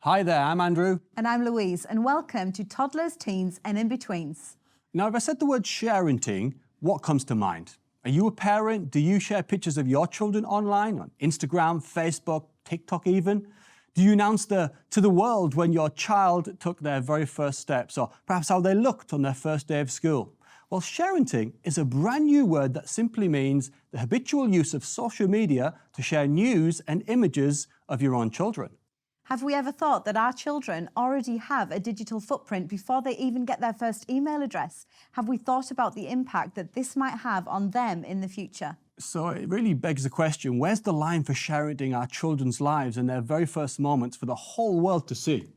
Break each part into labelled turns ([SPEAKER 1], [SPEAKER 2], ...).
[SPEAKER 1] Hi there, I'm Andrew.
[SPEAKER 2] And I'm Louise, and welcome to Toddlers, Teens and In-Betweens.
[SPEAKER 1] Now, if I said the word sharenting, what comes to mind? Are you a parent? Do you share pictures of your children online, on Instagram, Facebook, TikTok even? Do you announce to the world when your child took their very first steps, or perhaps how they looked on their first day of school? Well, sharenting is a brand new word that simply means the habitual use of social media to share news and images of your own children.
[SPEAKER 2] Have we ever thought that our children already have a digital footprint before they even get their first email address? Have we thought about the impact that this might have on them in the future?
[SPEAKER 1] So it really begs the question, where's the line for sharenting our children's lives and their very first moments for the whole world to see?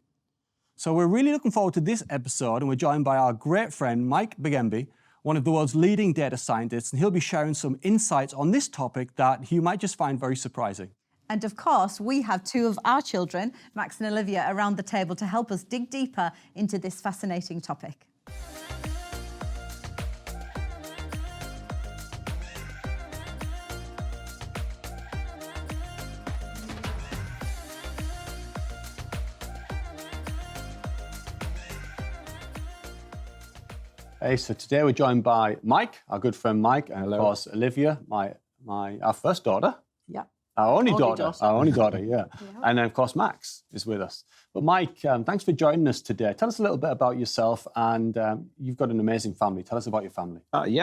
[SPEAKER 1] So we're really looking forward to this episode, and we're joined by our great friend, Mike Bigembe, one of the world's leading data scientists, and he'll be sharing some insights on this topic that you might just find very surprising.
[SPEAKER 2] And of course, we have two of our children, Max and Olivia, around the table to help us dig deeper into this fascinating topic.
[SPEAKER 1] Hey, so today we're joined by Mike, our good friend Mike, and of course Olivia, our first daughter.
[SPEAKER 2] Yeah.
[SPEAKER 1] Our only daughter, yeah. And then, of course, Max is with us. But Mike, thanks for joining us today. Tell us a little bit about yourself, and you've got an amazing family. Tell us about your family.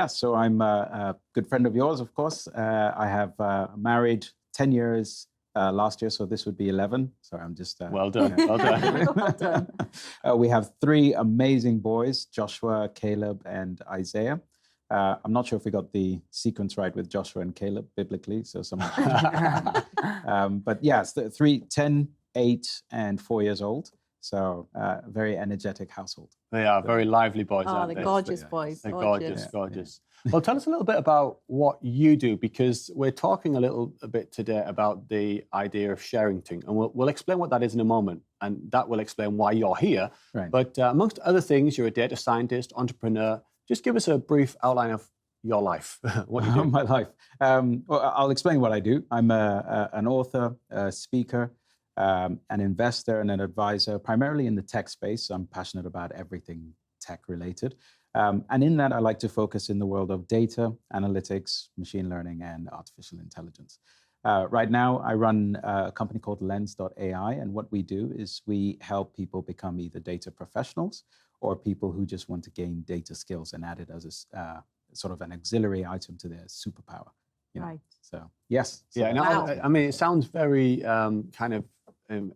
[SPEAKER 3] So I'm a good friend of yours, of course. I have married 10 years last year, so this would be 11. Sorry, I'm just...
[SPEAKER 1] Well done, well done.
[SPEAKER 2] Well done.
[SPEAKER 3] We have three amazing boys, Joshua, Caleb, and Isaiah. I'm not sure if we got the sequence right with Joshua and Caleb biblically, so someone should. But yes, 10, 8, and 4 years old. So very energetic household.
[SPEAKER 1] They are very lively boys, aren't
[SPEAKER 2] they're
[SPEAKER 1] they?
[SPEAKER 2] gorgeous boys.
[SPEAKER 1] They're gorgeous. Well, tell us a little bit about what you do, because we're talking a bit today about the idea of sharenting, and we'll explain what that is in a moment, and that will explain why you're here.
[SPEAKER 3] Right.
[SPEAKER 1] But amongst other things, you're a data scientist, entrepreneur. Just give us a brief outline of your life, what you do.
[SPEAKER 3] My life. Well, I'll explain what I do. I'm an author, a speaker, an investor, and an advisor, primarily in the tech space. I'm passionate about everything tech-related. And in that, I like to focus in the world of data, analytics, machine learning, and artificial intelligence. Right now, I run a company called Lens.ai, and what we do is we help people become either data professionals or people who just want to gain data skills and add it as a sort of an auxiliary item to their superpower. You know?
[SPEAKER 2] Right.
[SPEAKER 3] So, yes. So
[SPEAKER 1] Yeah,
[SPEAKER 2] Wow.
[SPEAKER 1] I mean, it sounds very kind of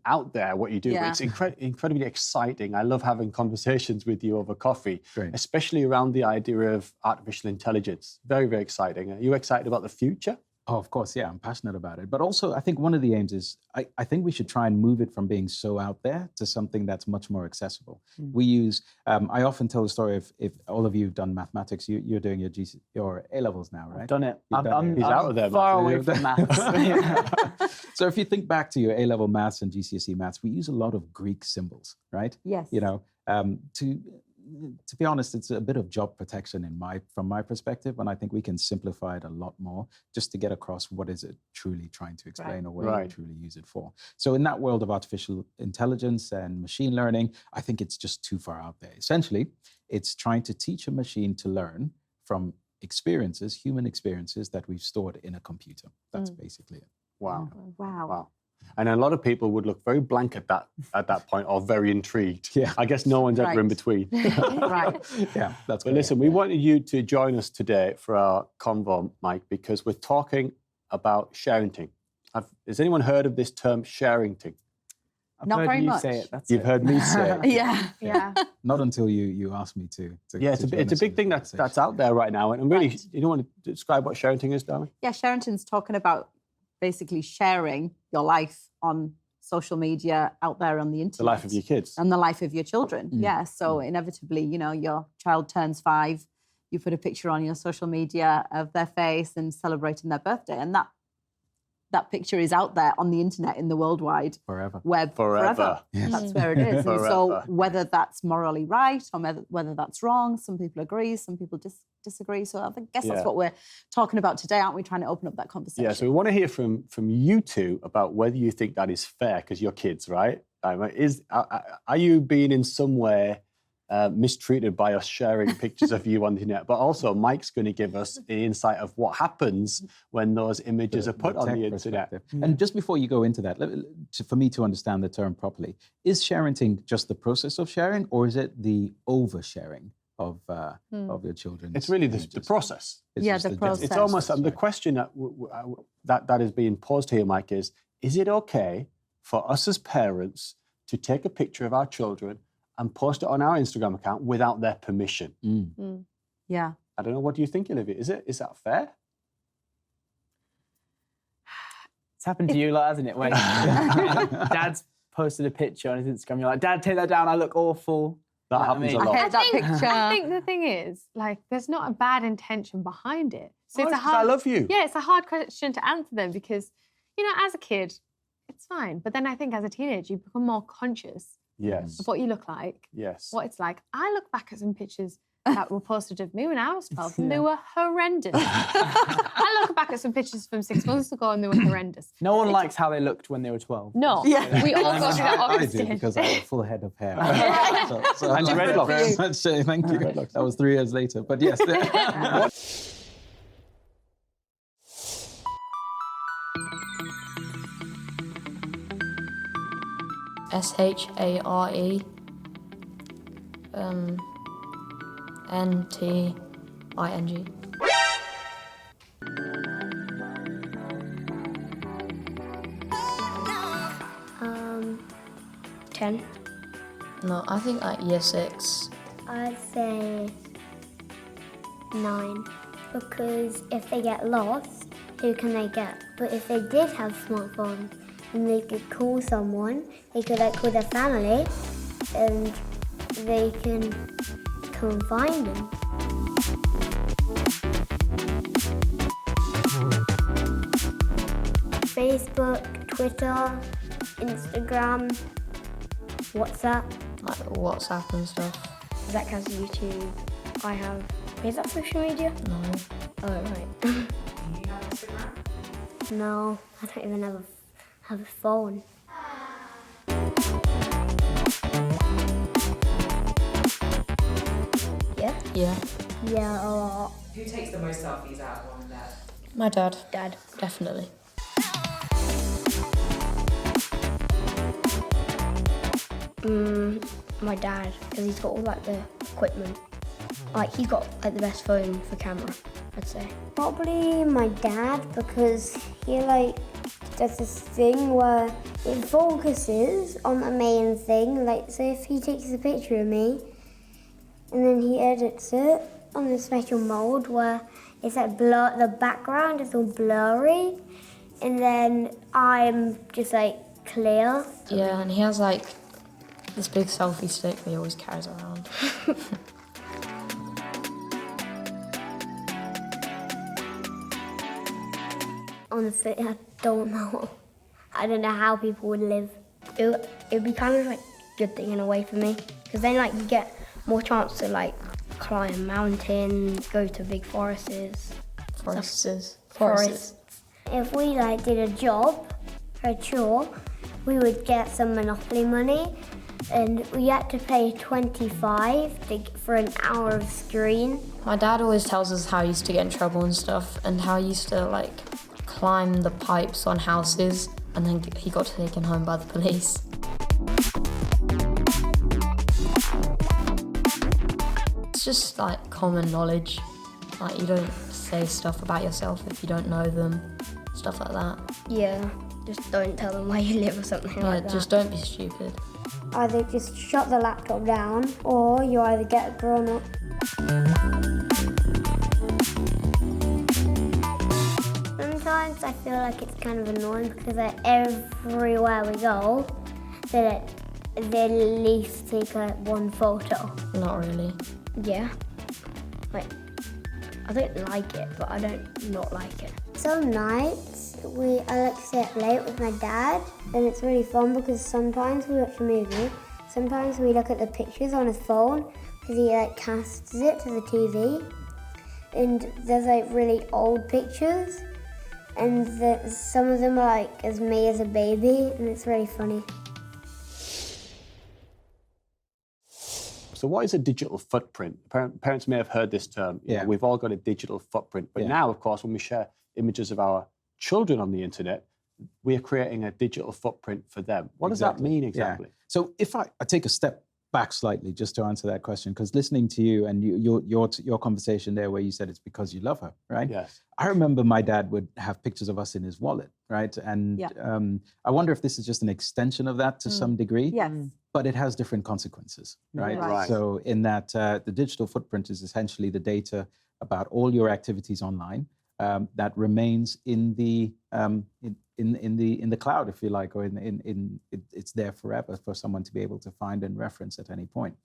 [SPEAKER 1] out there, what you do.
[SPEAKER 2] Yeah.
[SPEAKER 1] But it's incredibly exciting. I love having conversations with you over coffee,
[SPEAKER 3] Great.
[SPEAKER 1] especially around the idea of artificial intelligence. Very, very exciting. Are you excited about the future?
[SPEAKER 3] Oh, of course, yeah, I'm passionate about it. But also, I think one of the aims is, I think we should try and move it from being so out there to something that's much more accessible. We use, I often tell the story of, if all of you have done mathematics, you're doing your A-levels now, right?
[SPEAKER 1] I've done it.
[SPEAKER 3] You've
[SPEAKER 1] He's out of there,
[SPEAKER 2] far
[SPEAKER 1] Max.
[SPEAKER 2] away from maths.
[SPEAKER 3] So if you think back to your A-level maths and GCSE maths, we use a lot of Greek symbols, right?
[SPEAKER 2] Yes.
[SPEAKER 3] You know, to be honest, it's a bit of job protection from my perspective, and I think we can simplify it a lot more just to get across what is it truly trying to explain,
[SPEAKER 2] Right.
[SPEAKER 3] or what you truly use it for. So in that world of artificial intelligence and machine learning, I think it's just too far out there. Essentially, it's trying to teach a machine to learn from experiences, human experiences that we've stored in a computer. That's basically it.
[SPEAKER 1] Wow.
[SPEAKER 2] Wow.
[SPEAKER 1] And a lot of people would look very blank at that point, or very intrigued.
[SPEAKER 3] Yeah.
[SPEAKER 1] I guess no one's ever in
[SPEAKER 2] Right.
[SPEAKER 1] between.
[SPEAKER 2] Right.
[SPEAKER 3] Yeah, that's
[SPEAKER 1] But
[SPEAKER 3] great.
[SPEAKER 1] listen, we wanted you to join us today for our convo, Mike, because we're talking about sharenting. Has anyone heard of this term, sharenting?
[SPEAKER 2] Not very much.
[SPEAKER 1] You've heard me say it.
[SPEAKER 2] Yeah.
[SPEAKER 3] Not until you asked me to
[SPEAKER 1] Yeah, it's
[SPEAKER 3] join
[SPEAKER 1] a
[SPEAKER 3] us
[SPEAKER 1] big
[SPEAKER 3] in
[SPEAKER 1] thing
[SPEAKER 3] this
[SPEAKER 1] that's
[SPEAKER 3] conversation.
[SPEAKER 1] out there right now. And really,
[SPEAKER 2] Right.
[SPEAKER 1] you don't want to describe what sharenting is, darling?
[SPEAKER 2] Yeah, Sharenting's talking about basically sharing your life on social media out there on the internet.
[SPEAKER 1] The life of your kids.
[SPEAKER 2] And the life of your children. Yeah, so inevitably, you know, your child turns 5, you put a picture on your social media of their face and celebrating their birthday, and that picture is out there on the internet in the worldwide
[SPEAKER 3] Forever.
[SPEAKER 2] web
[SPEAKER 1] Forever.
[SPEAKER 3] Yes.
[SPEAKER 2] That's where it is. And so
[SPEAKER 1] Forever.
[SPEAKER 2] whether that's morally right or whether that's wrong, some people agree, some people disagree. So I guess
[SPEAKER 1] Yeah.
[SPEAKER 2] that's what we're talking about today, aren't we? Trying to open up that conversation.
[SPEAKER 1] Yeah, so we want to hear from you two about whether you think that is fair, because you're kids, right? time. Are you being in some way mistreated by us sharing pictures of you on the internet? But also, Mike's going to give us the insight of what happens when those images are put on the internet.
[SPEAKER 3] And just before you go into that, for me to understand the term properly, is sharenting just the process of sharing, or is it the oversharing of your children?
[SPEAKER 1] It's really the process.
[SPEAKER 2] Yeah, the process.
[SPEAKER 1] It's almost the question that is being posed here, Mike, is it okay for us as parents to take a picture of our children and post it on our Instagram account without their permission?
[SPEAKER 2] Yeah.
[SPEAKER 1] I don't know. What do you think, Olivia? Is that fair?
[SPEAKER 4] It's happened to you a lot, hasn't it? When Dad's posted a picture on his Instagram, you're like, Dad, take that down. I look awful.
[SPEAKER 1] That happens a lot.
[SPEAKER 5] I think the thing is, like, there's not a bad intention behind it. So it's a hard.
[SPEAKER 1] I love you.
[SPEAKER 5] Yeah, it's a hard question to answer them because, as a kid, it's fine. But then I think as a teenager, you become more conscious
[SPEAKER 1] Yes.
[SPEAKER 5] of what you look like,
[SPEAKER 1] Yes.
[SPEAKER 5] what it's like. I look back at some pictures that were posted of me when I was 12 and they were horrendous. I look back at some pictures from 6 months ago and they were horrendous.
[SPEAKER 4] No one likes how they looked when they were 12.
[SPEAKER 5] No, we all go through that
[SPEAKER 3] I
[SPEAKER 5] awkward
[SPEAKER 3] do,
[SPEAKER 5] stage.
[SPEAKER 3] because I have a full head of hair. so
[SPEAKER 1] And
[SPEAKER 3] I
[SPEAKER 1] dreadlocks.
[SPEAKER 3] very much, thank you. That was 3 years later, but yes.
[SPEAKER 6] SHARENTING.
[SPEAKER 7] 10.
[SPEAKER 6] No, I think like year 6.
[SPEAKER 7] I'd say 9. Because if they get lost, who can they get? But if they did have smartphones and they could call someone, they could call their family and they can come and find them. Facebook, Twitter, Instagram, WhatsApp.
[SPEAKER 6] Like WhatsApp and stuff.
[SPEAKER 7] Zach has YouTube. I have. Is that social media?
[SPEAKER 6] No.
[SPEAKER 7] Oh, right. Do you have Instagram? No, I don't even have a phone. Yeah?
[SPEAKER 6] Yeah.
[SPEAKER 7] Yeah, a lot.
[SPEAKER 8] Who takes the most selfies out of mum and dad?
[SPEAKER 6] My dad.
[SPEAKER 7] Dad.
[SPEAKER 6] Definitely.
[SPEAKER 7] My dad, because he's got all the equipment. He's got the best phone for camera, I'd say. Probably my dad, because he does this thing where it focuses on the main thing. So if he takes a picture of me and then he edits it on a special mode where it's blur, the background is all blurry, and then I'm just clear.
[SPEAKER 6] Yeah, and he has this big selfie stick that he always carries around.
[SPEAKER 7] Honestly, I don't know. I don't know how people would live. It'd be kind of a good thing in a way for me, because then you get more chance to climb mountains, go to big forests. Forests. If we did a job, a chore, we would get some Monopoly money, and we had to pay 25 for an hour of screen.
[SPEAKER 6] My dad always tells us how he used to get in trouble and stuff, and how he used to climb the pipes on houses, and then he got taken home by the police. It's just common knowledge. You don't say stuff about yourself if you don't know them, stuff like that.
[SPEAKER 7] Yeah, just don't tell them where you live or something like that.
[SPEAKER 6] Just don't be stupid.
[SPEAKER 7] Either just shut the laptop down, or you either get a grown-up. Sometimes I feel it's kind of annoying because everywhere we go, they at least take one photo.
[SPEAKER 6] Not really.
[SPEAKER 7] Yeah. I don't like it, but I don't not like it. Some nights I like to stay up late with my dad, and it's really fun because sometimes we watch a movie, sometimes we look at the pictures on his phone because he casts it to the TV, and there's really old pictures, and some of them are as me as a baby, and it's really funny.
[SPEAKER 1] So what is a digital footprint? Parents may have heard this term. You know, we've all got a digital footprint. But now, of course, when we share images of our children on the internet, we are creating a digital footprint for them. What does that mean exactly?
[SPEAKER 3] So if I take a step back slightly just to answer that question, because listening to you and your conversation there where you said it's because you love her, right?
[SPEAKER 1] Yes.
[SPEAKER 3] I remember my dad would have pictures of us in his wallet, right? And I wonder if this is just an extension of that to some degree.
[SPEAKER 2] Yes.
[SPEAKER 3] But it has different consequences, right?
[SPEAKER 1] Right.
[SPEAKER 3] So in that, the digital footprint is essentially the data about all your activities online that remains in the cloud, if you like, or it's there forever for someone to be able to find and reference at any point.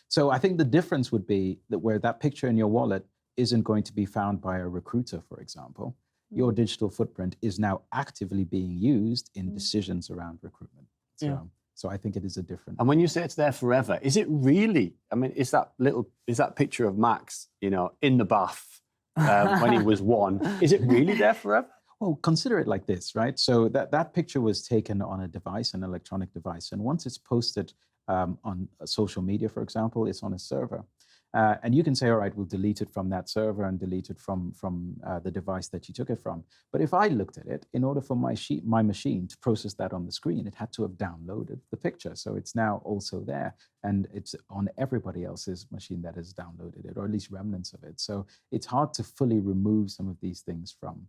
[SPEAKER 3] So I think the difference would be that where that picture in your wallet isn't going to be found by a recruiter, for example, your digital footprint is now actively being used in decisions around recruitment. So I think it is a different.
[SPEAKER 1] And when you say it's there forever, is it really? I mean, is that picture of Max, you know, in the bath when he was 1? Is it really there forever?
[SPEAKER 3] Well, consider it like this, right? So that picture was taken on a device, an electronic device, and once it's posted on social media, for example, it's on a server. And you can say, all right, we'll delete it from that server and delete it from the device that you took it from. But if I looked at it, in order for my machine to process that on the screen, it had to have downloaded the picture. So it's now also there, and it's on everybody else's machine that has downloaded it, or at least remnants of it. So it's hard to fully remove some of these things from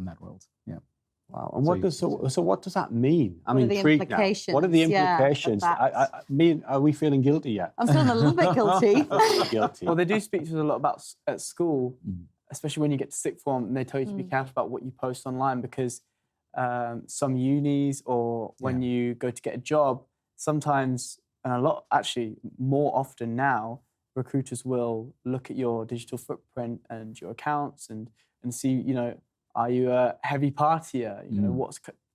[SPEAKER 3] that world. Yeah.
[SPEAKER 1] Wow. And what does that mean? I'm
[SPEAKER 2] What are the
[SPEAKER 1] intrigued now.
[SPEAKER 2] implications?
[SPEAKER 1] What are the
[SPEAKER 2] Yeah, of
[SPEAKER 1] implications?
[SPEAKER 2] that.
[SPEAKER 1] Are we feeling guilty yet?
[SPEAKER 2] I'm feeling a little bit guilty.
[SPEAKER 1] Guilty.
[SPEAKER 4] Well, they do speak to us a lot about at school, especially when you get to sixth form, and they tell you to be careful about what you post online because some unis or when you go to get a job, sometimes, and a lot, actually more often now, recruiters will look at your digital footprint and your accounts and see, you know, are you a heavy partier? You know,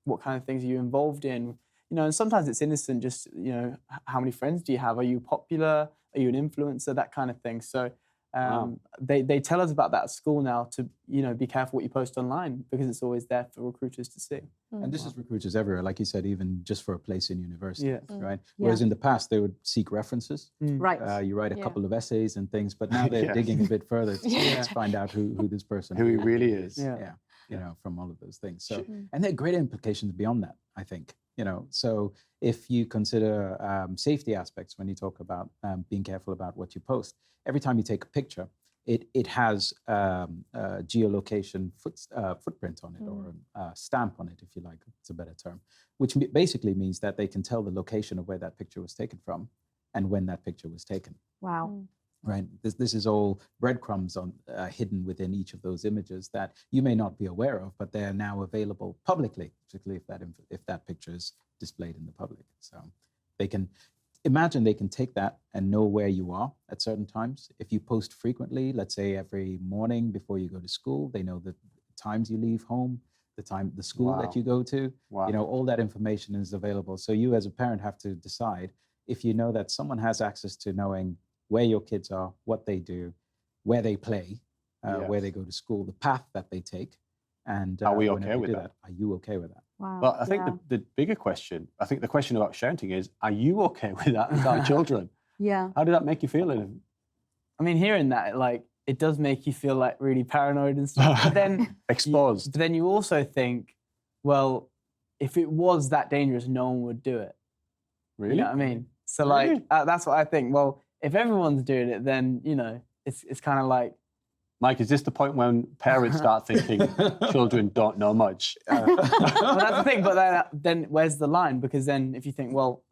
[SPEAKER 4] what kind of things are you involved in? You know, and sometimes it's innocent, just, you know, how many friends do you have? Are you popular? Are you an influencer? That kind of thing. So they tell us about that at school now to, you know, be careful what you post online because it's always there for recruiters to see.
[SPEAKER 3] And this is recruiters everywhere, like you said, even just for a place in university,
[SPEAKER 4] Yeah.
[SPEAKER 3] right? Whereas in the past, they would seek references.
[SPEAKER 2] Right.
[SPEAKER 3] You write a couple of essays and things, but now they're digging a bit further to find out who this person
[SPEAKER 1] Who he really is.
[SPEAKER 3] Yeah. You know, from all of those things. So, and there are great implications beyond that, I think. You know, so if you consider safety aspects when you talk about being careful about what you post, every time you take a picture, it has a geolocation footprint on it, or a stamp on it, if you like. It's a better term, which basically means that they can tell the location of where that picture was taken from and when that picture was taken.
[SPEAKER 2] Wow.
[SPEAKER 3] Right. This is all breadcrumbs hidden within each of those images that you may not be aware of, but they are now available publicly, particularly if that picture is displayed in the public. So they can take that and know where you are at certain times. If you post frequently, let's say every morning before you go to school, they know the times you leave home, the school that you go to. You know, all that information is available. So you as a parent have to decide if you know that someone has access to knowing where your kids are, what they do, where they play, where they go to school, the path that they take. And
[SPEAKER 1] are we okay with that?
[SPEAKER 3] Are you okay with that?
[SPEAKER 2] Wow.
[SPEAKER 1] Well, I think the bigger question, I think the question about sharenting is, are you okay with that with our children?
[SPEAKER 2] Yeah.
[SPEAKER 1] How did that make you feel?
[SPEAKER 4] I mean, hearing that, like, it does make you feel like really paranoid and stuff. But then
[SPEAKER 1] exposed.
[SPEAKER 4] But then you also think, well, if it was that dangerous, no one would do it.
[SPEAKER 1] Really?
[SPEAKER 4] You know what I mean? So
[SPEAKER 1] Really?
[SPEAKER 4] like, that's what I think. Well, if everyone's doing it, then, you know, it's kind of like.
[SPEAKER 1] Mike, is this the point when parents start thinking children don't know much?
[SPEAKER 4] Well, that's the thing, but then where's the line? Because then if you think, well,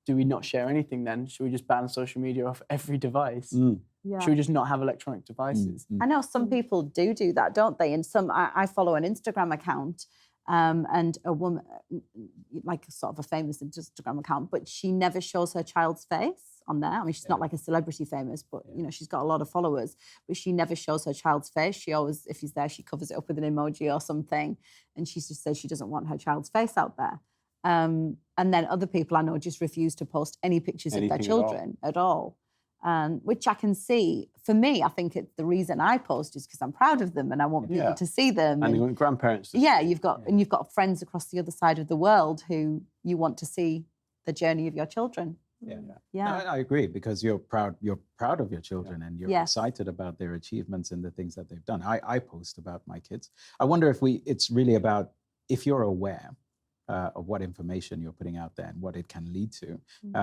[SPEAKER 4] do we not share anything then? Should we just ban social media off every device?
[SPEAKER 2] Yeah.
[SPEAKER 4] Should we just not have electronic devices?
[SPEAKER 2] I know some people do that, don't they? And I follow an Instagram account and a woman, like sort of a famous Instagram account, but she never shows her child's face on there. I mean, she's not like a celebrity famous, but you know, she's got a lot of followers, but she never shows her child's face. She always, if he's there, she covers it up with an emoji or something. And she just says she doesn't want her child's face out there. And then other people I know just refuse to post any pictures of their children at all. Which I can see. For me, I think the reason I post is because I'm proud of them and I want people to see them.
[SPEAKER 1] And you want grandparents to
[SPEAKER 2] see. You've got friends across the other side of the world who you want to see the journey of your children.
[SPEAKER 3] Yeah.
[SPEAKER 2] Yeah.
[SPEAKER 3] No, I agree, because you're proud of your children, and you're
[SPEAKER 2] Yes.
[SPEAKER 3] excited about their achievements and the things that they've done. I post about my kids. I wonder if it's really about, if you're aware of what information you're putting out there and what it can lead to,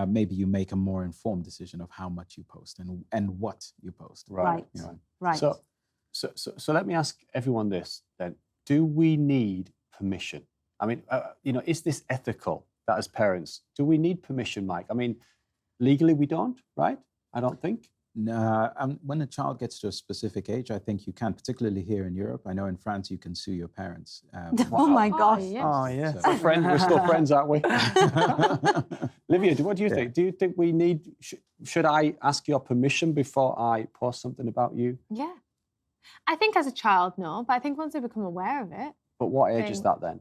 [SPEAKER 3] maybe you make a more informed decision of how much you post and what you post.
[SPEAKER 2] Right.
[SPEAKER 3] You know?
[SPEAKER 2] Right.
[SPEAKER 1] So let me ask everyone this then. Do we need permission? I mean, is this ethical that as parents, do we need permission, Mike? I mean, legally we don't, right? I don't think.
[SPEAKER 3] No, when a child gets to a specific age, I think you can, particularly here in Europe. I know in France you can sue your parents.
[SPEAKER 2] Oh my gosh.
[SPEAKER 5] yes.
[SPEAKER 4] Oh, yeah.
[SPEAKER 3] So-
[SPEAKER 1] We're still friends, aren't we? Livia, what do you think? Do you think we need, should I ask your permission before I post something about you?
[SPEAKER 5] Yeah. I think as a child, no, but I think once they become aware of it,
[SPEAKER 1] But what age is that then?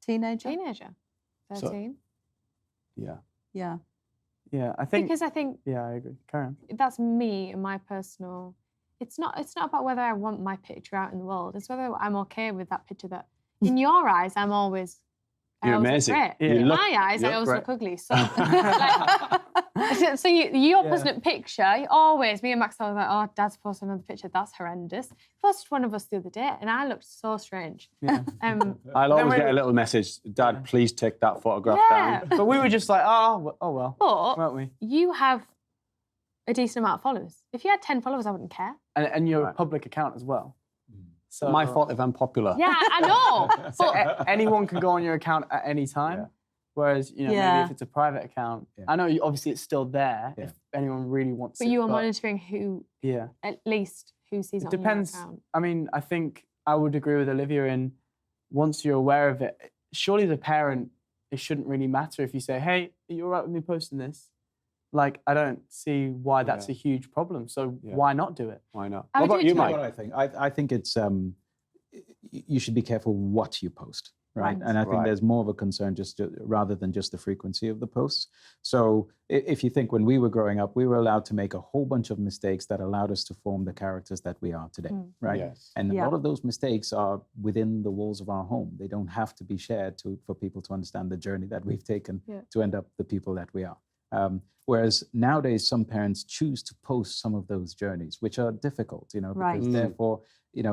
[SPEAKER 2] Teenager?
[SPEAKER 5] teenager, 13.
[SPEAKER 1] Yeah.
[SPEAKER 2] Yeah.
[SPEAKER 4] Yeah, I think.
[SPEAKER 5] Because I think
[SPEAKER 4] Yeah, I agree. Karen.
[SPEAKER 5] that's me and my personal. It's not about whether I want my picture out in the world. It's whether I'm okay with that picture. That in your eyes, I
[SPEAKER 1] You're
[SPEAKER 5] always look
[SPEAKER 1] amazing.
[SPEAKER 5] great.
[SPEAKER 4] Yeah.
[SPEAKER 5] In
[SPEAKER 1] You look-
[SPEAKER 5] my eyes,
[SPEAKER 1] you
[SPEAKER 5] I
[SPEAKER 1] look
[SPEAKER 5] always
[SPEAKER 1] great.
[SPEAKER 5] look ugly. So, so your posting a picture, you always, me and Max are like, oh, Dad's posted another picture. That's horrendous. He posted one of us the other day, and I looked so strange.
[SPEAKER 4] Yeah.
[SPEAKER 1] I'll
[SPEAKER 4] Then
[SPEAKER 1] always
[SPEAKER 4] we-
[SPEAKER 1] get a little message, Dad, please take that photograph
[SPEAKER 5] Yeah.
[SPEAKER 1] down.
[SPEAKER 4] But we were just like, oh well,
[SPEAKER 5] But
[SPEAKER 4] weren't we?
[SPEAKER 5] you have a decent amount of followers. If you had 10 followers, I wouldn't care.
[SPEAKER 4] And you're a
[SPEAKER 1] Right.
[SPEAKER 4] public account as well. So
[SPEAKER 1] My fault if I'm popular.
[SPEAKER 5] Yeah, I know.
[SPEAKER 4] So
[SPEAKER 5] But
[SPEAKER 4] anyone can go on your account at any time.
[SPEAKER 1] Yeah.
[SPEAKER 4] Whereas, maybe
[SPEAKER 2] Yeah.
[SPEAKER 4] if it's a private account,
[SPEAKER 3] Yeah.
[SPEAKER 4] I know obviously it's still there
[SPEAKER 3] Yeah.
[SPEAKER 4] if anyone really wants it.
[SPEAKER 5] you are monitoring who,
[SPEAKER 4] Yeah.
[SPEAKER 5] at least, who sees
[SPEAKER 4] It
[SPEAKER 5] it
[SPEAKER 4] depends.
[SPEAKER 5] on your account.
[SPEAKER 4] I mean, I think I would agree with Olivia in once you're aware of it, surely the parent, it shouldn't really matter if you say, hey, are you all right with me posting this? Like, I don't see why that's
[SPEAKER 1] Yeah.
[SPEAKER 4] a huge problem. So
[SPEAKER 1] Yeah.
[SPEAKER 4] why not do it?
[SPEAKER 1] Why not?
[SPEAKER 5] I
[SPEAKER 1] What
[SPEAKER 5] would
[SPEAKER 1] about
[SPEAKER 5] do
[SPEAKER 1] you,
[SPEAKER 5] it too.
[SPEAKER 3] You know
[SPEAKER 1] Mike?
[SPEAKER 3] what I think? I think it's you should be careful what you post, right?
[SPEAKER 2] Right.
[SPEAKER 3] And I think
[SPEAKER 1] Right.
[SPEAKER 3] there's more of a concern rather than just the frequency of the posts. So if you think when we were growing up, we were allowed to make a whole bunch of mistakes that allowed us to form the characters that we are today, right?
[SPEAKER 1] Yes.
[SPEAKER 3] And
[SPEAKER 2] Yeah.
[SPEAKER 3] a lot of those mistakes are within the walls of our home. They don't have to be shared for people to understand the journey that we've taken
[SPEAKER 5] Yeah.
[SPEAKER 3] to end up the people that we are. Whereas nowadays, some parents choose to post some of those journeys, which are difficult, because
[SPEAKER 2] Right.
[SPEAKER 3] therefore,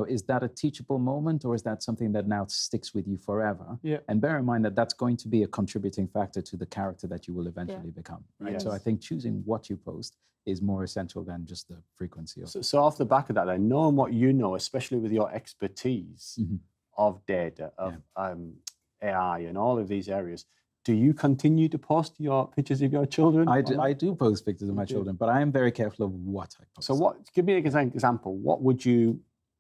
[SPEAKER 3] is that a teachable moment, or is that something that now sticks with you forever?
[SPEAKER 4] Yeah.
[SPEAKER 3] And bear in mind that that's going to be a contributing factor to the character that you will eventually become, right? So I
[SPEAKER 1] Yes.
[SPEAKER 3] think choosing what you post is more essential than just the frequency of
[SPEAKER 1] So off the back of that, then, knowing what you know, especially with your expertise
[SPEAKER 3] Mhm.
[SPEAKER 1] of data, of AI, and all of these areas, do you continue to post your pictures of your children?
[SPEAKER 3] I
[SPEAKER 1] online?
[SPEAKER 3] do post pictures of my
[SPEAKER 1] do.
[SPEAKER 3] children, but I am very careful of what I post.
[SPEAKER 1] So give me an example.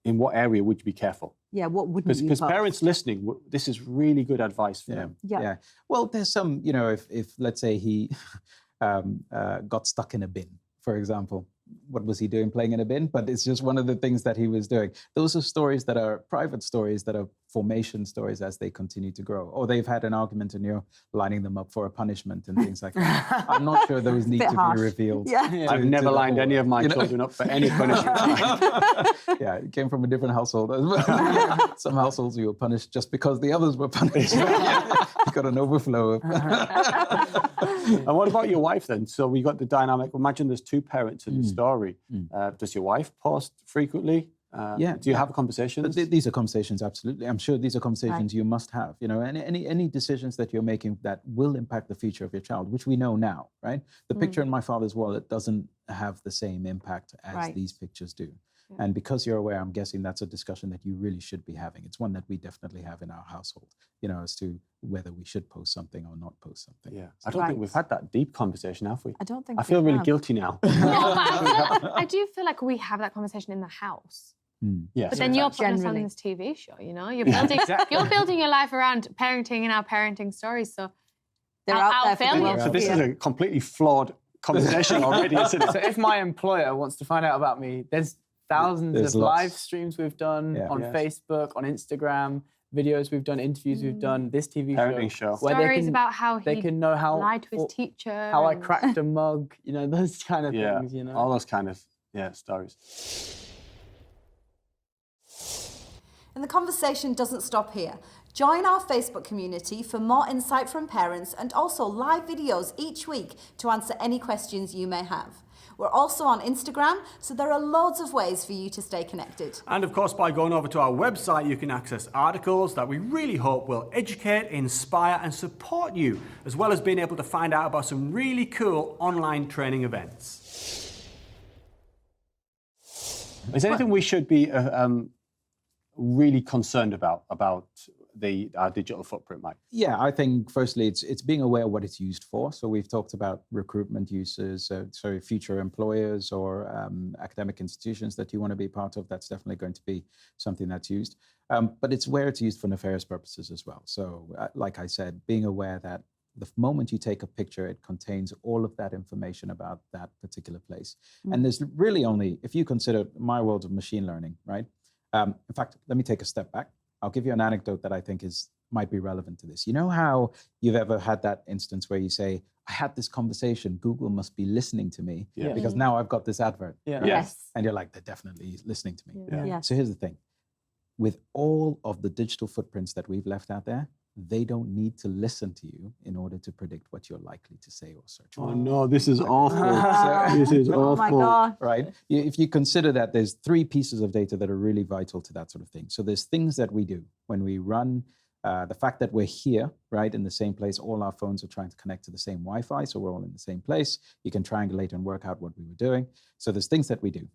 [SPEAKER 1] In what area would you be careful?
[SPEAKER 2] Yeah, what wouldn't you
[SPEAKER 1] Because
[SPEAKER 2] post?
[SPEAKER 1] parents listening, this is really good advice for
[SPEAKER 3] Yeah.
[SPEAKER 1] them.
[SPEAKER 2] Yeah.
[SPEAKER 3] Well, there's some, if let's say he got stuck in a bin, for example, what was he doing playing in a bin? But it's just one of the things that he was doing. Those are stories that are private stories, that are formation stories as they continue to grow. Or they've had an argument and you're lining them up for a punishment and things like that. I'm not sure those need
[SPEAKER 2] Bit
[SPEAKER 3] to
[SPEAKER 2] harsh.
[SPEAKER 3] be revealed.
[SPEAKER 2] Yeah.
[SPEAKER 1] I've
[SPEAKER 3] to
[SPEAKER 1] never
[SPEAKER 3] the
[SPEAKER 1] lined
[SPEAKER 3] whole
[SPEAKER 1] any of my
[SPEAKER 3] world,
[SPEAKER 1] children up for any punishment.
[SPEAKER 3] Yeah, it came from a different household as well. Some households you were punished just because the others were punished. You got an overflow of.
[SPEAKER 1] And what about your wife then? So we got the dynamic. Imagine there's two parents in the story. Does your wife post frequently?
[SPEAKER 3] Yeah.
[SPEAKER 1] Do you have conversations?
[SPEAKER 3] These are conversations, absolutely. I'm sure these are conversations you must have. And any decisions that you're making that will impact the future of your child, which we know now, right? The picture in my father's wallet doesn't have the same impact as
[SPEAKER 2] Right.
[SPEAKER 3] these pictures do. And because you're aware, I'm guessing that's a discussion that you really should be having. It's one that we definitely have in our household, as to whether we should post something or not post something.
[SPEAKER 1] Yeah. I don't think we've had that deep conversation, have we?
[SPEAKER 2] I don't think
[SPEAKER 1] I feel
[SPEAKER 2] we
[SPEAKER 1] really
[SPEAKER 2] have.
[SPEAKER 1] guilty now.
[SPEAKER 5] No, but I do feel like we have that conversation in the house.
[SPEAKER 1] Yes.
[SPEAKER 5] But then you're putting us on
[SPEAKER 2] Generally.
[SPEAKER 5] this TV show, you're building your life around parenting and our parenting stories. So
[SPEAKER 2] They're
[SPEAKER 5] I'll
[SPEAKER 2] out there for
[SPEAKER 5] fail
[SPEAKER 2] the
[SPEAKER 5] you.
[SPEAKER 2] world
[SPEAKER 1] So
[SPEAKER 2] to
[SPEAKER 1] this
[SPEAKER 2] see.
[SPEAKER 1] is a completely flawed conversation already, isn't it?
[SPEAKER 4] So if my employer wants to find out about me, there's thousands
[SPEAKER 3] There's
[SPEAKER 4] of
[SPEAKER 3] lots.
[SPEAKER 4] live streams we've done
[SPEAKER 3] Yeah.
[SPEAKER 4] on
[SPEAKER 1] Yes.
[SPEAKER 4] Facebook, on Instagram, videos we've done, interviews we've done, this TV
[SPEAKER 1] Parenting show.
[SPEAKER 4] where they
[SPEAKER 5] stories
[SPEAKER 4] can,
[SPEAKER 5] about how
[SPEAKER 4] they
[SPEAKER 5] he
[SPEAKER 4] can know how
[SPEAKER 5] lied to his
[SPEAKER 4] or
[SPEAKER 5] teacher.
[SPEAKER 4] how I
[SPEAKER 5] and-
[SPEAKER 4] cracked a mug, those kind of
[SPEAKER 1] Yeah.
[SPEAKER 4] things,
[SPEAKER 1] All those kind of stories.
[SPEAKER 2] And the conversation doesn't stop here. Join our Facebook community for more insight from parents and also live videos each week to answer any questions you may have. We're also on Instagram, so there are loads of ways for you to stay connected.
[SPEAKER 1] And of course, by going over to our website, you can access articles that we really hope will educate, inspire, and support you, as well as being able to find out about some really cool online training events. Is there anything we should be really concerned about our digital footprint, Mike?
[SPEAKER 3] Yeah, I think firstly it's being aware of what it's used for. So we've talked about recruitment uses, so future employers or academic institutions that you want to be part of. That's definitely going to be something that's used. But it's where it's used for nefarious purposes as well. So like I said, being aware that the moment you take a picture, it contains all of that information about that particular place. And there's really only, if you consider my world of machine learning, right? In fact, let me take a step back. I'll give you an anecdote that I think might be relevant to this. You know how you've ever had that instance where you say, I had this conversation, Google must be listening to me because now I've got this advert.
[SPEAKER 4] Yeah.
[SPEAKER 3] Right?
[SPEAKER 2] Yes.
[SPEAKER 3] And you're like, they're definitely listening to me.
[SPEAKER 2] Yeah.
[SPEAKER 3] So here's the thing. With all of the digital footprints that we've left out there, they don't need to listen to you in order to predict what you're likely to say or search for.
[SPEAKER 1] Oh no, this is awful. This is awful.
[SPEAKER 2] Oh my God.
[SPEAKER 3] Right? If you consider that there's 3 pieces of data that are really vital to that sort of thing. So there's things that we do when we run, the fact that we're here, right, in the same place, all our phones are trying to connect to the same Wi-Fi, so we're all in the same place. You can triangulate and work out what we were doing. So there's things that we do.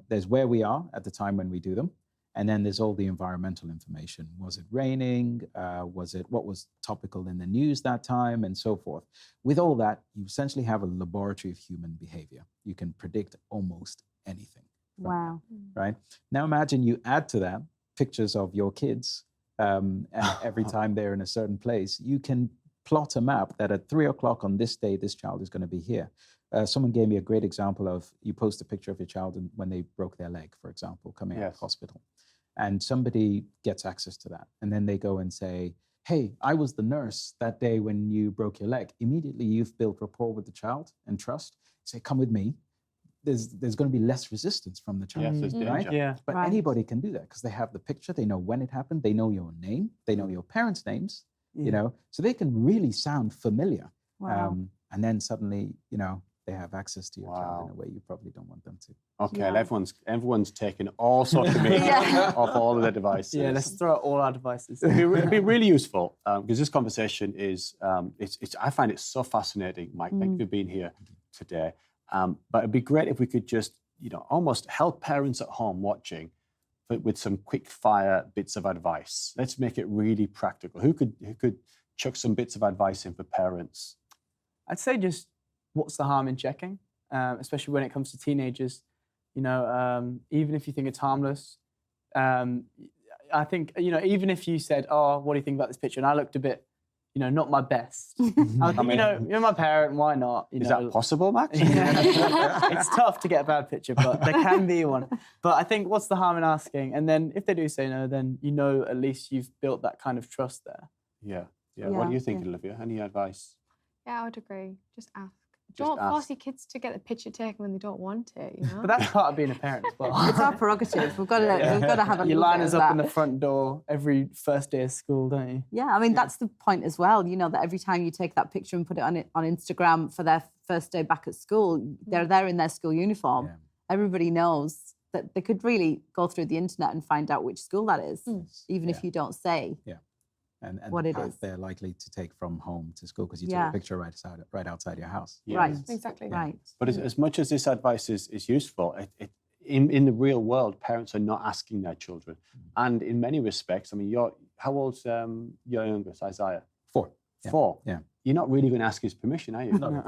[SPEAKER 3] There's where we are at the time when we do them. And then there's all the environmental information. Was it raining? What was topical in the news that time, and so forth. With all that, you essentially have a laboratory of human behavior. You can predict almost anything.
[SPEAKER 2] Wow.
[SPEAKER 3] Right? Now imagine you add to that pictures of your kids, and every time they're in a certain place, you can plot a map that at 3 o'clock on this day, this child is going to be here. Someone gave me a great example of, you post a picture of your child when they broke their leg, for example, coming out of hospital. And somebody gets access to that. And then they go and say, hey, I was the nurse that day when you broke your leg. Immediately, you've built rapport with the child and trust. You say, come with me. There's going to be less resistance from the child.
[SPEAKER 1] Yes, there's danger.
[SPEAKER 3] Right?
[SPEAKER 4] Yeah.
[SPEAKER 3] But anybody can do that because they have the picture. They know when it happened. They know your name. They know your parents' names. You know, so they can really sound familiar.
[SPEAKER 2] Wow.
[SPEAKER 3] And then suddenly, they have access to your child in a way you probably don't want them to.
[SPEAKER 1] Okay, well, everyone's taken all social media off all of their devices.
[SPEAKER 4] Yeah, let's throw out all our devices.
[SPEAKER 1] It'd be really useful because this conversation is, I find it so fascinating, Mike. Thank you for being here today. But it'd be great if we could just, almost help parents at home watching with some quick fire bits of advice. Let's make it really practical. Who could chuck some bits of advice in for parents?
[SPEAKER 4] I'd say just what's the harm in checking, especially when it comes to teenagers. Even if you think it's harmless, I think, even if you said, oh, what do you think about this picture? And I looked a bit, not my best. I think, you're my parent, why not?
[SPEAKER 1] Is that possible, Max?
[SPEAKER 4] It's tough to get a bad picture, but there can be one. But I think what's the harm in asking? And then if they do say no, then at least you've built that kind of trust there.
[SPEAKER 1] Yeah. What do you think, Olivia? Any advice?
[SPEAKER 5] Yeah, I would agree. Just ask. Don't force your kids to get the picture taken when they don't want it,
[SPEAKER 4] But that's part of being a parent as well.
[SPEAKER 2] It's our prerogative. We've got to have a
[SPEAKER 4] You
[SPEAKER 2] little
[SPEAKER 4] line
[SPEAKER 2] bit
[SPEAKER 4] us
[SPEAKER 2] of
[SPEAKER 4] up
[SPEAKER 2] that.
[SPEAKER 4] in the front door every first day of school, don't you?
[SPEAKER 2] Yeah, I mean, that's the point as well, that every time you take that picture and put it on Instagram for their first day back at school, they're there in their school uniform.
[SPEAKER 3] Yeah.
[SPEAKER 2] Everybody knows that they could really go through the internet and find out which school that is, even if you don't say.
[SPEAKER 3] Yeah. And
[SPEAKER 2] what
[SPEAKER 3] the
[SPEAKER 2] it
[SPEAKER 3] path
[SPEAKER 2] is.
[SPEAKER 3] they're likely to take from home to school because you took a picture right outside your house.
[SPEAKER 1] Yeah.
[SPEAKER 2] Right.
[SPEAKER 5] Exactly.
[SPEAKER 2] Right.
[SPEAKER 1] But as much as this advice is useful, in the real world, parents are not asking their children. And in many respects, I mean, how old's your youngest, Isaiah?
[SPEAKER 3] 4.
[SPEAKER 1] 4?
[SPEAKER 3] Yeah.
[SPEAKER 1] You're not really going to ask his permission, are you?
[SPEAKER 3] No.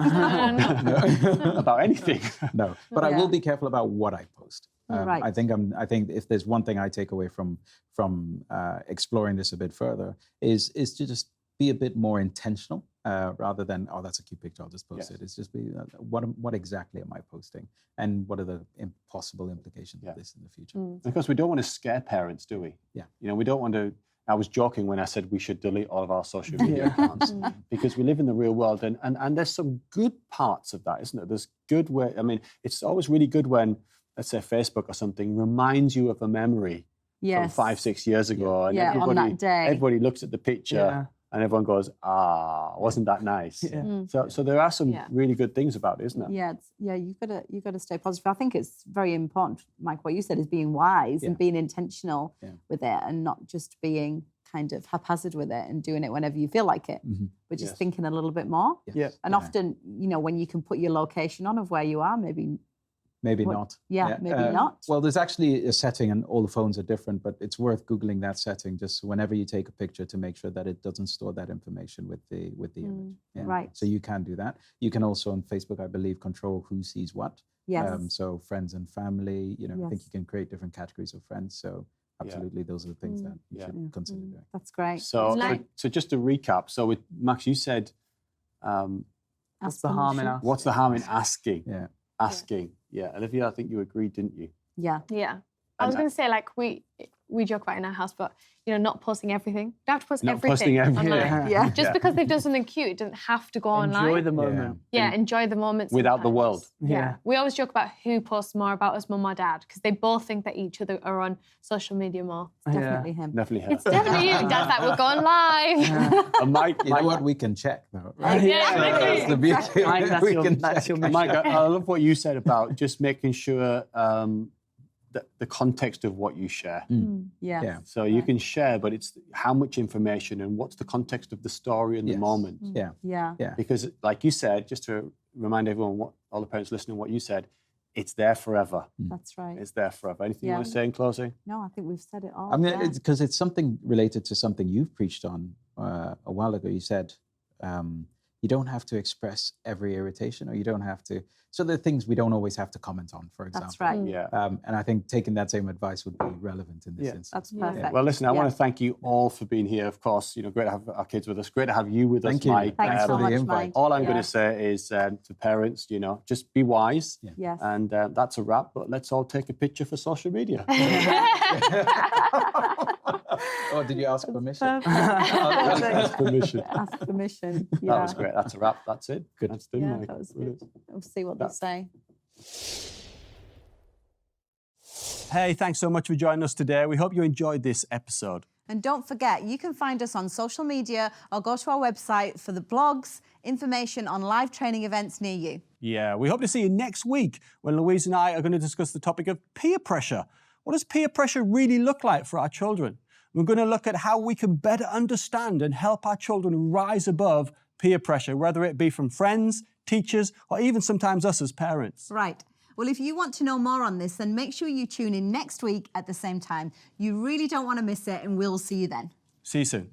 [SPEAKER 1] About anything.
[SPEAKER 3] No. But I will be careful about what I post.
[SPEAKER 2] Right.
[SPEAKER 3] I think if there's one thing I take away from exploring this a bit further is to just be a bit more intentional rather than, oh, that's a cute picture, I'll just post it. It's just be what exactly am I posting, and what are the possible implications of this in the future?
[SPEAKER 1] Because we don't want to scare parents, do we?
[SPEAKER 3] Yeah.
[SPEAKER 1] We don't want to. I was joking when I said we should delete all of our social media accounts because we live in the real world, and there's some good parts of that, isn't there? There's good it's always really good when, let's say, Facebook or something reminds you of a memory
[SPEAKER 2] Yes.
[SPEAKER 1] 5, 6 years ago, and
[SPEAKER 2] Yeah, on
[SPEAKER 1] everybody,
[SPEAKER 2] that day.
[SPEAKER 1] everybody looks at the picture
[SPEAKER 4] Yeah.
[SPEAKER 1] and everyone goes, wasn't that nice?
[SPEAKER 4] Yeah.
[SPEAKER 1] So there are some
[SPEAKER 5] Yeah.
[SPEAKER 1] really good things about it, isn't there?
[SPEAKER 2] Yeah, you've got to stay positive. I think it's very important, Mike. What you said is being wise and being intentional with it, and not just being kind of haphazard with it and doing it whenever you feel like it, but just thinking a little bit more.
[SPEAKER 4] Yeah.
[SPEAKER 2] And often, when you can put your location on of where you are, maybe
[SPEAKER 3] not.
[SPEAKER 2] maybe not.
[SPEAKER 3] Well, there's actually a setting, and all the phones are different, but it's worth Googling that setting just whenever you take a picture to make sure that it doesn't store that information with the image. Yeah.
[SPEAKER 2] Right.
[SPEAKER 3] So you can do that. You can also on Facebook, I believe, control who sees what.
[SPEAKER 2] Yes.
[SPEAKER 3] So friends and family, I think
[SPEAKER 2] Yes.
[SPEAKER 3] you can create different categories of friends. So absolutely, those are the things that you should consider doing.
[SPEAKER 2] That's great.
[SPEAKER 1] So just to recap, so with Max, you said,
[SPEAKER 4] What's the harm in
[SPEAKER 1] what's the harm in asking?
[SPEAKER 3] Yeah.
[SPEAKER 1] Asking. Yeah. Olivia, I think you agreed, didn't you?
[SPEAKER 2] Yeah.
[SPEAKER 5] Yeah. I was going to say, like, we joke about it in our house, but, not posting everything. You don't have to post
[SPEAKER 1] Not
[SPEAKER 5] everything
[SPEAKER 1] posting everything.
[SPEAKER 5] online.
[SPEAKER 2] Yeah.
[SPEAKER 5] Just because they've done something cute, it doesn't have to go online.
[SPEAKER 4] Enjoy the moment.
[SPEAKER 5] Yeah, enjoy the moments.
[SPEAKER 1] Without the
[SPEAKER 5] sometimes.
[SPEAKER 1] world.
[SPEAKER 5] Yeah. We always joke about who posts more about us, mum or dad, because they both think that each other are on social media more.
[SPEAKER 2] Definitely him.
[SPEAKER 1] Definitely her.
[SPEAKER 5] It's definitely you. Dad's like, we're going live.
[SPEAKER 1] And Mike,
[SPEAKER 3] You know what? We can check though. Right?
[SPEAKER 5] Yeah,
[SPEAKER 3] So
[SPEAKER 5] exactly.
[SPEAKER 3] that's the beauty.
[SPEAKER 4] Mike, that's
[SPEAKER 3] We
[SPEAKER 4] your-
[SPEAKER 3] can
[SPEAKER 4] that's
[SPEAKER 3] check.
[SPEAKER 4] your mission.
[SPEAKER 1] Mike, I love what you said about just making sure the context of what you share.
[SPEAKER 2] Yeah.
[SPEAKER 3] Yeah.
[SPEAKER 1] So you can share, but it's how much information and what's the context of the story and the
[SPEAKER 3] Yes.
[SPEAKER 1] moment.
[SPEAKER 3] Yeah.
[SPEAKER 2] Yeah.
[SPEAKER 1] Because, like you said, just to remind everyone, all the parents listening, what you said, it's there forever.
[SPEAKER 2] That's right.
[SPEAKER 1] It's there forever. Anything you
[SPEAKER 2] Yeah.
[SPEAKER 1] want to say in closing?
[SPEAKER 2] No, I think we've said it all.
[SPEAKER 3] I mean,
[SPEAKER 2] yeah.
[SPEAKER 3] it's because it's something related to something you've preached on a while ago. You said you don't have to express every irritation, or you don't have to. So there are things we don't always have to comment on, for example.
[SPEAKER 2] That's right.
[SPEAKER 1] Yeah.
[SPEAKER 3] And I think taking that same advice would be relevant in this instance.
[SPEAKER 2] That's perfect.
[SPEAKER 1] Well, listen, I
[SPEAKER 2] Yeah.
[SPEAKER 1] want to thank you all for being here. Of course, great to have our kids with us. Great to have you with
[SPEAKER 3] Thank
[SPEAKER 1] us,
[SPEAKER 3] you.
[SPEAKER 1] Mike.
[SPEAKER 2] Thanks
[SPEAKER 3] for
[SPEAKER 2] so
[SPEAKER 3] the
[SPEAKER 2] much,
[SPEAKER 3] invite.
[SPEAKER 2] Mike.
[SPEAKER 1] All I'm going
[SPEAKER 2] Yeah.
[SPEAKER 1] to say is to parents, just be wise.
[SPEAKER 3] Yeah.
[SPEAKER 2] Yes.
[SPEAKER 1] And that's a wrap. But let's all take a picture for social media.
[SPEAKER 3] Oh, did you ask permission?
[SPEAKER 1] Ask permission.
[SPEAKER 2] Ask permission. Yeah.
[SPEAKER 1] That was great. That's a wrap. That's it.
[SPEAKER 3] Good.
[SPEAKER 1] That's done,
[SPEAKER 2] Yeah,
[SPEAKER 1] Mike.
[SPEAKER 2] that was
[SPEAKER 1] Brilliant.
[SPEAKER 2] good. We'll see what they say.
[SPEAKER 1] Hey, thanks so much for joining us today. We hope you enjoyed this episode.
[SPEAKER 2] And don't forget, you can find us on social media or go to our website for the blogs, information on live training events near you.
[SPEAKER 1] Yeah, we hope to see you next week when Louise and I are going to discuss the topic of peer pressure. What does peer pressure really look like for our children? We're going to look at how we can better understand and help our children rise above peer pressure, whether it be from friends, teachers, or even sometimes us as parents.
[SPEAKER 2] Right. Well, if you want to know more on this, then make sure you tune in next week at the same time. You really don't want to miss it, and we'll see you then.
[SPEAKER 1] See you soon.